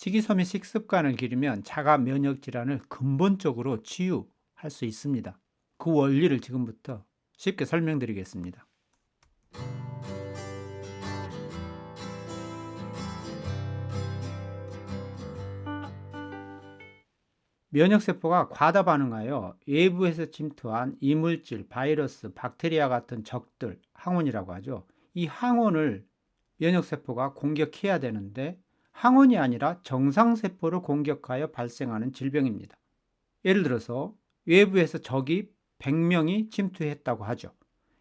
식이섬유 식습관을 기르면 자가 면역 질환을 근본적으로 치유할 수 있습니다. 그 원리를 지금부터 쉽게 설명드리겠습니다. 면역세포가 과다 반응하여 외부에서 침투한 이물질, 바이러스, 박테리아 같은 적들, 항원이라고 하죠. 이 항원을 면역세포가 공격해야 되는데 항원이 아니라 정상세포를 공격하여 발생하는 질병입니다. 예를 들어서 외부에서 적이 100명이 침투했다고 하죠.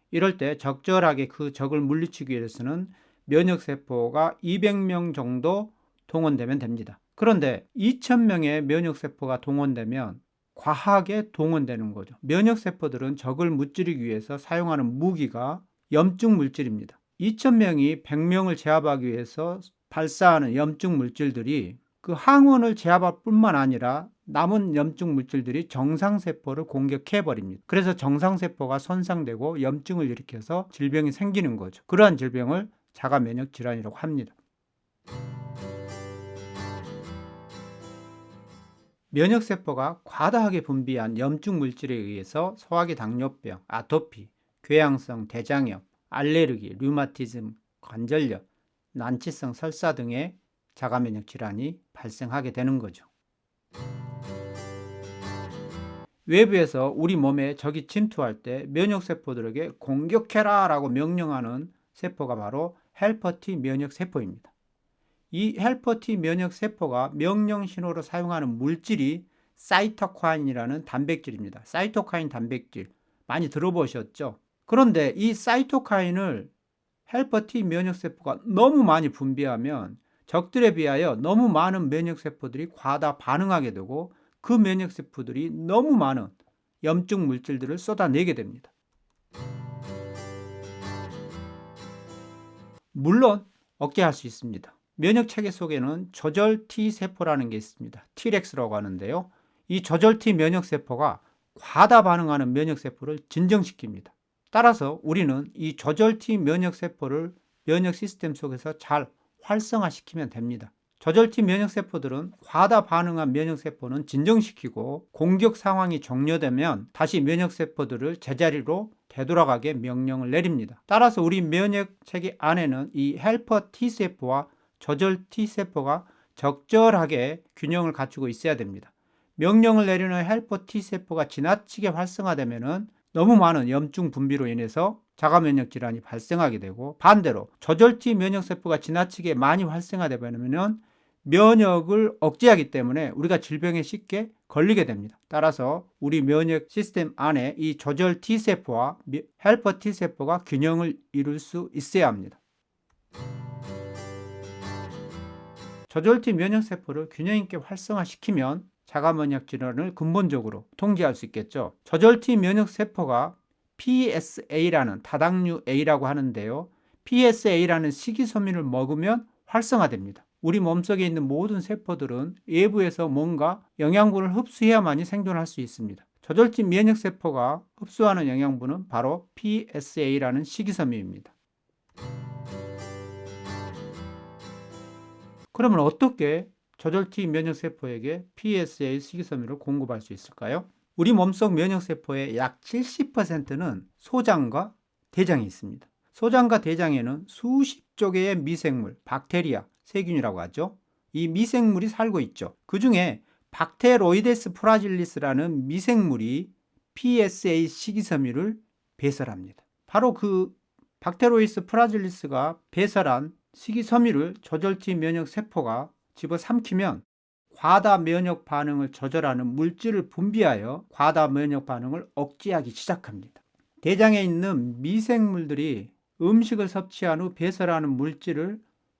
이럴 때 적절하게 그 적을 물리치기 위해서는 면역세포가 200명 정도 동원되면 됩니다. 그런데 2000명의 면역세포가 동원되면 과하게 동원되는 거죠. 면역세포들은 적을 무찌르기 위해서 사용하는 무기가 염증 물질입니다. 2000명이 100명을 제압하기 위해서 발사하는 염증 물질들이 그 항원을 제압할 뿐만 아니라 남은 염증 물질들이 정상세포를 공격해버립니다. 그래서 정상세포가 손상되고 염증을 일으켜서 질병이 생기는 거죠. 그러한 질병을 자가면역 질환이라고 합니다. 면역세포가 과다하게 분비한 염증 물질에 의해서 소화기 당뇨병, 아토피, 궤양성 대장염, 알레르기, 류마티즘, 관절염, 난치성 설사 등의 자가면역 질환이 발생하게 되는 거죠. 외부에서 우리 몸에 적이 침투할 때 면역세포들에게 공격해라 라고 명령하는 세포가 바로 헬퍼 T 면역세포입니다. 이 헬퍼 T 면역세포가 명령 신호로 사용하는 물질이 사이토카인이라는 단백질입니다. 사이토카인 단백질 많이 들어보셨죠? 그런데 이 사이토카인을 헬퍼 T 면역세포가 너무 많이 분비하면 적들에 비하여 너무 많은 면역세포들이 과다 반응하게 되고 그 면역세포들이 너무 많은 염증 물질들을 쏟아내게 됩니다. 물론 억제할 수 있습니다. 면역체계 속에는 조절 T세포라는 게 있습니다. T렉스라고 하는데요. 이 조절 T 면역세포가 과다 반응하는 면역세포를 진정시킵니다. 따라서 우리는 이 조절 T 면역세포를 면역 시스템 속에서 잘 활성화시키면 됩니다. 조절 T 면역세포들은 과다 반응한 면역세포는 진정시키고 공격 상황이 종료되면 다시 면역세포들을 제자리로 되돌아가게 명령을 내립니다. 따라서 우리 면역체계 안에는 이 헬퍼 T세포와 조절 T세포가 적절하게 균형을 갖추고 있어야 됩니다. 명령을 내리는 헬퍼 T세포가 지나치게 활성화되면 너무 많은 염증 분비로 인해서 자가면역 질환이 발생하게 되고 반대로 조절 T 면역세포가 지나치게 많이 활성화되면 면역을 억제하기 때문에 우리가 질병에 쉽게 걸리게 됩니다. 따라서 우리 면역 시스템 안에 이 조절 T세포와 헬퍼 T세포가 균형을 이룰 수 있어야 합니다. 조절 T 면역세포를 균형 있게 활성화시키면 자가면역 질환을 근본적으로 통제할 수 있겠죠. 조절 T 면역세포가 PSA라는 다당류 A라고 하는데요. PSA라는 식이섬유를 먹으면 활성화됩니다. 우리 몸속에 있는 모든 세포들은 외부에서 뭔가 영양분을 흡수해야만이 생존할 수 있습니다. 조절 T 면역세포가 흡수하는 영양분은 바로 PSA라는 식이섬유입니다. 그러면 어떻게 조절 T 면역세포에게 PSA 식이섬유를 공급할 수 있을까요? 우리 몸속 면역세포의 약 70%는 소장과 대장에 있습니다. 소장과 대장에는 수십조 개의 미생물, 박테리아, 세균이라고 하죠. 이 미생물이 살고 있죠. 그 중에 박테로이데스 프라질리스라는 미생물이 PSA 식이섬유를 배설합니다. 바로 그 박테로이데스 프라질리스가 배설한 식이섬유를 조절 T 면역세포가 집어삼키면 과다 면역 반응을 조절하는 물질을 분비하여 과다 면역 반응을 억제하기 시작합니다. 대장에 있는 미생물들이 음식을 섭취한 후 배설하는 물질을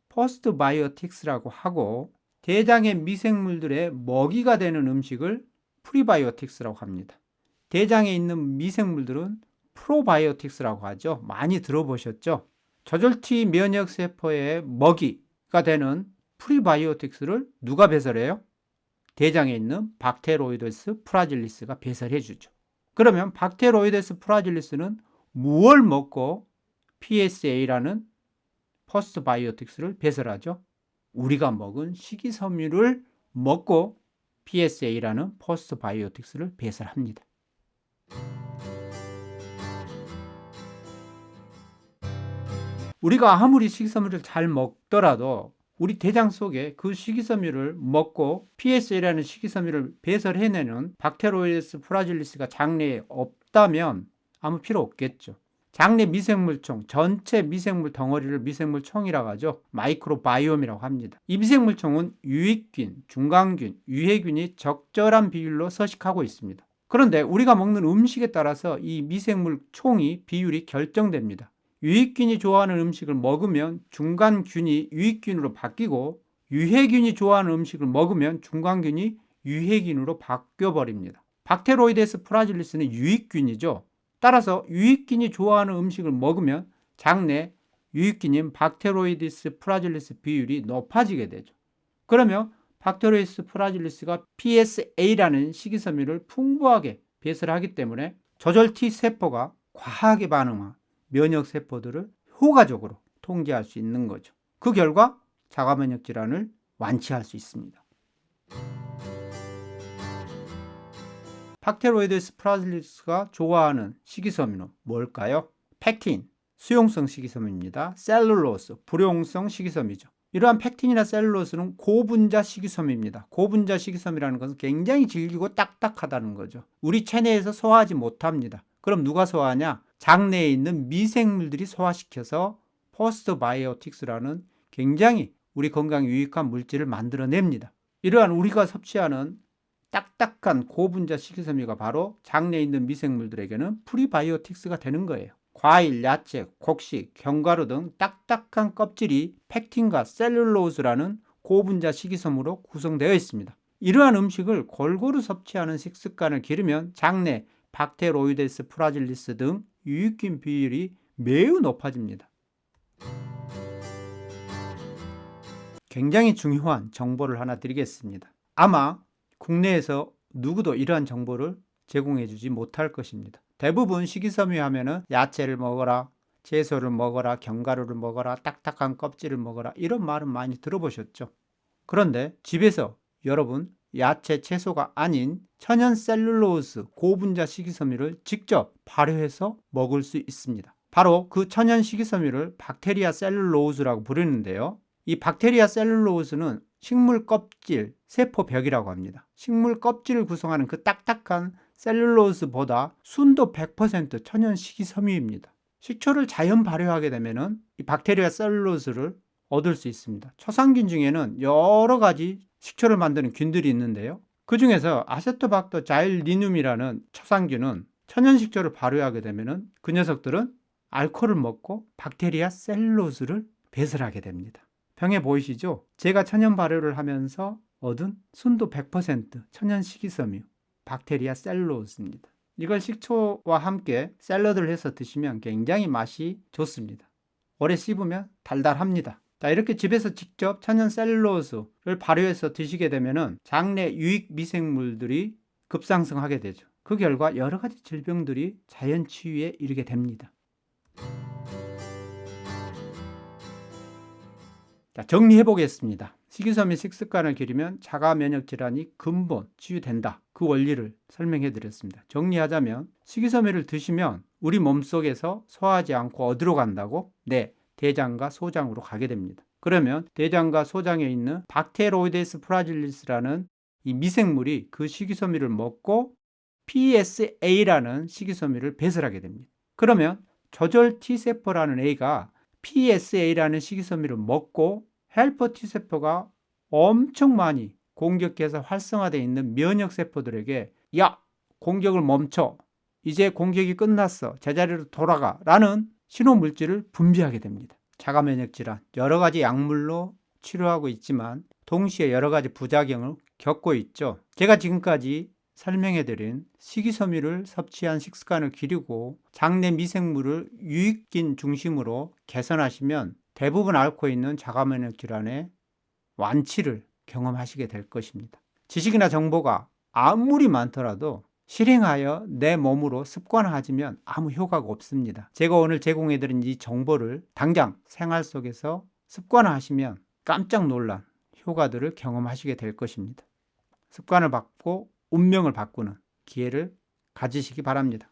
포스트바이오틱스라고 하고 대장의 미생물들의 먹이가 되는 음식을 프리바이오틱스라고 합니다. 대장에 있는 미생물들은 프로바이오틱스라고 하죠. 많이 들어보셨죠? 조절 T 면역세포의 먹이가 되는 프리바이오틱스를 누가 배설해요? 대장에 있는 박테로이데스 프라질리스가 배설해 주죠. 그러면 박테로이데스 프라질리스는 무엇을 먹고 PSA라는 포스트바이오틱스를 배설하죠? 우리가 먹은 식이섬유를 먹고 PSA라는 포스트바이오틱스를 배설합니다. 우리가 아무리 식이섬유를 잘 먹더라도 우리 대장 속에 그 식이섬유를 먹고 PSA라는 식이섬유를 배설해내는 박테로이데스 프라질리스가 장내에 없다면 아무 필요 없겠죠. 장내 미생물총, 전체 미생물 덩어리를 미생물총이라고 하죠. 마이크로바이옴이라고 합니다. 이 미생물총은 유익균, 중간균, 유해균이 적절한 비율로 서식하고 있습니다. 그런데 우리가 먹는 음식에 따라서 이 미생물총이 비율이 결정됩니다. 유익균이 좋아하는 음식을 먹으면 중간균이 유익균으로 바뀌고, 유해균이 좋아하는 음식을 먹으면 중간균이 유해균으로 바뀌어버립니다. 박테로이데스 프라질리스는 유익균이죠. 따라서 유익균이 좋아하는 음식을 먹으면 장내 유익균인 박테로이데스 프라질리스 비율이 높아지게 되죠. 그러면 박테로이데스 프라질리스가 PSA라는 식이섬유를 풍부하게 배설하기 때문에 조절 T세포가 과하게 반응한 면역세포들을 효과적으로 통제할 수 있는 거죠. 그 결과 자가면역 질환을 완치할 수 있습니다. 박테로이데스 프라질리스가 좋아하는 식이섬유는 뭘까요? 펙틴, 수용성 식이섬유입니다. 셀룰로스, 불용성 식이섬유죠. 이러한 펙틴이나 셀룰로스는 고분자 식이섬유입니다. 고분자 식이섬유라는 것은 굉장히 질기고 딱딱하다는 거죠. 우리 체내에서 소화하지 못합니다. 그럼 누가 소화하냐? 장내에 있는 미생물들이 소화시켜서 포스트바이오틱스라는 굉장히 우리 건강에 유익한 물질을 만들어냅니다. 이러한 우리가 섭취하는 딱딱한 고분자 식이섬유가 바로 장내에 있는 미생물들에게는 프리바이오틱스가 되는 거예요. 과일, 야채, 곡식, 견과류 등 딱딱한 껍질이 펙틴과 셀룰로스라는 고분자 식이섬유로 구성되어 있습니다. 이러한 음식을 골고루 섭취하는 식습관을 기르면 장내 박테로이데스 프라질리스 등 유익균 비율이 매우 높아집니다. 굉장히 중요한 정보를 하나 드리겠습니다. 아마 국내에서 누구도 이러한 정보를 제공해주지 못할 것입니다. 대부분 식이섬유 하면은 야채를 먹어라, 채소를 먹어라, 견과류를 먹어라, 딱딱한 껍질을 먹어라, 이런 말은 많이 들어보셨죠? 그런데 집에서 여러분 야채, 채소가 아닌 천연 셀룰로스 고분자 식이섬유를 직접 발효해서 먹을 수 있습니다. 바로 그 천연 식이섬유를 박테리아 셀룰로스라고 부르는데요. 이 박테리아 셀룰로스는 식물 껍질, 세포벽이라고 합니다. 식물 껍질을 구성하는 그 딱딱한 셀룰로스보다 순도 100% 천연 식이섬유입니다. 식초를 자연 발효하게 되면은 이 박테리아 셀룰로스를 얻을 수 있습니다. 초상균 중에는 여러 가지 식초를 만드는 균들이 있는데요. 그 중에서 아세토박터 자일리눔이라는 초상균은 천연 식초를 발효하게 되면은 그 녀석들은 알코올을 먹고 박테리아 셀룰로스를 배설하게 됩니다. 병에 보이시죠? 제가 천연 발효를 하면서 얻은 순도 100% 천연 식이섬유 박테리아 셀룰로스입니다. 이걸 식초와 함께 샐러드를 해서 드시면 굉장히 맛이 좋습니다. 오래 씹으면 달달합니다. 자, 이렇게 집에서 직접 천연 셀룰로스를 발효해서 드시게 되면은 장내 유익 미생물들이 급상승하게 되죠. 그 결과 여러 가지 질병들이 자연 치유에 이르게 됩니다. 자, 정리해 보겠습니다. 식이섬유 식습관을 기르면 자가 면역 질환이 근본 치유된다. 그 원리를 설명해 드렸습니다. 정리하자면 식이섬유를 드시면 우리 몸속에서 소화하지 않고 어디로 간다고? 네, 대장과 소장으로 가게 됩니다. 그러면 대장과 소장에 있는 박테로이데스 프라질리스라는 이 미생물이 그 식이섬유를 먹고 PSA라는 식이섬유를 배설하게 됩니다. 그러면 조절 T세포라는 A가 PSA라는 식이섬유를 먹고 헬퍼 T세포가 엄청 많이 공격해서 활성화되어 있는 면역세포들에게 야! 공격을 멈춰! 이제 공격이 끝났어! 제자리로 돌아가! 라는 신호물질을 분비하게 됩니다. 자가면역질환 여러 가지 약물로 치료하고 있지만 동시에 여러 가지 부작용을 겪고 있죠. 제가 지금까지 설명해드린 식이섬유를 섭취한 식습관을 기르고 장내 미생물을 유익균 중심으로 개선하시면 대부분 앓고 있는 자가면역 질환의 완치를 경험하시게 될 것입니다. 지식이나 정보가 아무리 많더라도 실행하여 내 몸으로 습관화하면 아무 효과가 없습니다. 제가 오늘 제공해드린 이 정보를 당장 생활 속에서 습관화하시면 깜짝 놀란 효과들을 경험하시게 될 것입니다. 습관을 바꾸고 운명을 바꾸는 기회를 가지시기 바랍니다.